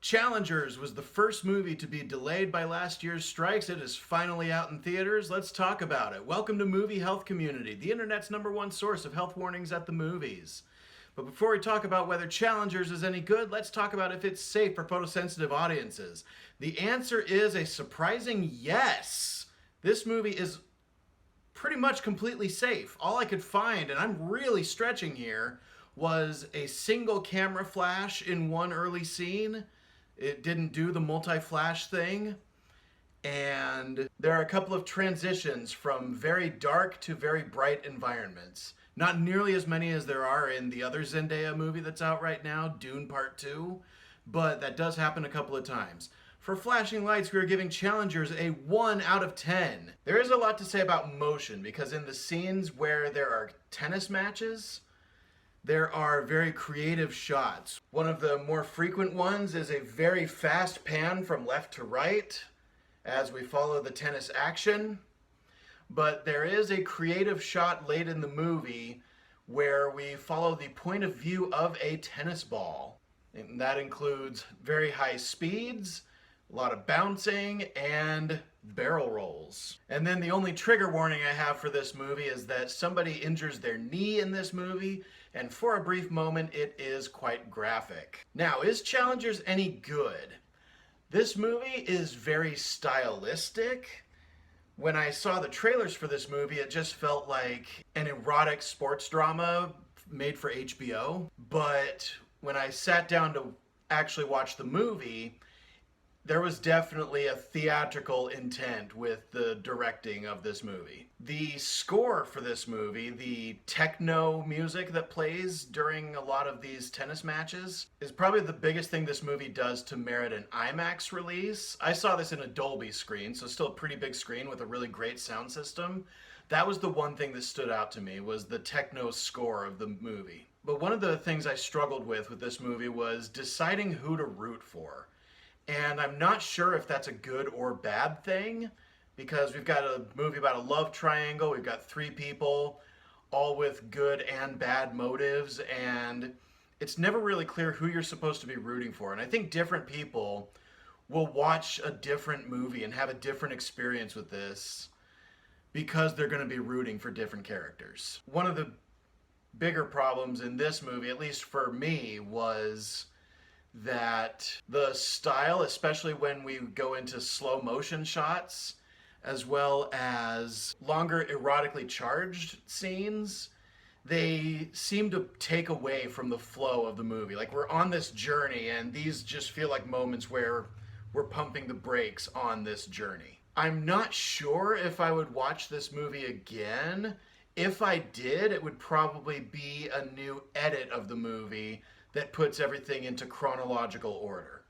Challengers was the first movie to be delayed by last year's strikes. It is finally out in theaters. Let's talk about it. Welcome to Movie Health Community, the internet's #1 source of health warnings at the movies. But before we talk about whether Challengers is any good, let's talk about if it's safe for photosensitive audiences. The answer is a surprising yes. This movie is pretty much completely safe. All I could find, and I'm really stretching here, was a single camera flash in one early scene. It didn't do the multi-flash thing. And there are a couple of transitions from very dark to very bright environments. Not nearly as many as there are in the other Zendaya movie that's out right now, Dune Part 2, but that does happen a couple of times. For flashing lights, we are giving Challengers a 1 out of 10. There is a lot to say about motion, because in the scenes where there are tennis matches, there are very creative shots. One of the more frequent ones is a very fast pan from left to right as we follow the tennis action. But there is a creative shot late in the movie where we follow the point of view of a tennis ball. And that includes very high speeds, a lot of bouncing, and barrel rolls. And then the only trigger warning I have for this movie is that somebody injures their knee in this movie, and for a brief moment it is quite graphic. Now, is Challengers any good? This movie is very stylistic. When I saw the trailers for this movie, it just felt like an erotic sports drama made for HBO. But when I sat down to actually watch the movie, there was definitely a theatrical intent with the directing of this movie. The score for this movie, the techno music that plays during a lot of these tennis matches, is probably the biggest thing this movie does to merit an IMAX release. I saw this in a Dolby screen, so still a pretty big screen with a really great sound system. That was the one thing that stood out to me, was the techno score of the movie. But one of the things I struggled with this movie was deciding who to root for. And I'm not sure if that's a good or bad thing, because we've got a movie about a love triangle, we've got three people, all with good and bad motives, and it's never really clear who you're supposed to be rooting for. And I think different people will watch a different movie and have a different experience with this because they're going to be rooting for different characters. One of the bigger problems in this movie, at least for me, was that the style, especially when we go into slow motion shots, as well as longer erotically charged scenes, they seem to take away from the flow of the movie. Like, we're on this journey, and these just feel like moments where we're pumping the brakes on this journey. I'm not sure if I would watch this movie again. If I did, it would probably be a new edit of the movie that puts everything into chronological order.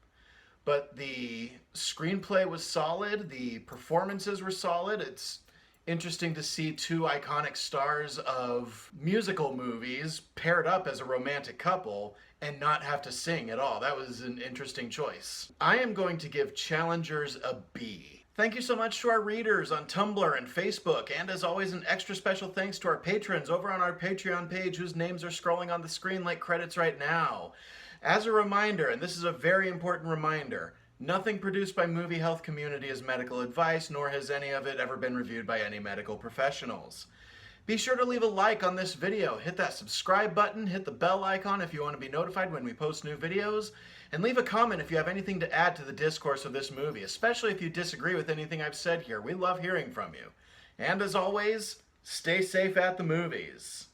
But the screenplay was solid, the performances were solid. It's interesting to see two iconic stars of musical movies paired up as a romantic couple and not have to sing at all. That was an interesting choice. I am going to give Challengers a B. Thank you so much to our readers on Tumblr and Facebook, and as always, an extra special thanks to our patrons over on our Patreon page whose names are scrolling on the screen like credits right now. As a reminder, and this is a very important reminder, nothing produced by Movie Health Community is medical advice, nor has any of it ever been reviewed by any medical professionals. Be sure to leave a like on this video, hit that subscribe button, hit the bell icon if you want to be notified when we post new videos, and leave a comment if you have anything to add to the discourse of this movie, especially if you disagree with anything I've said here. We love hearing from you. And as always, stay safe at the movies.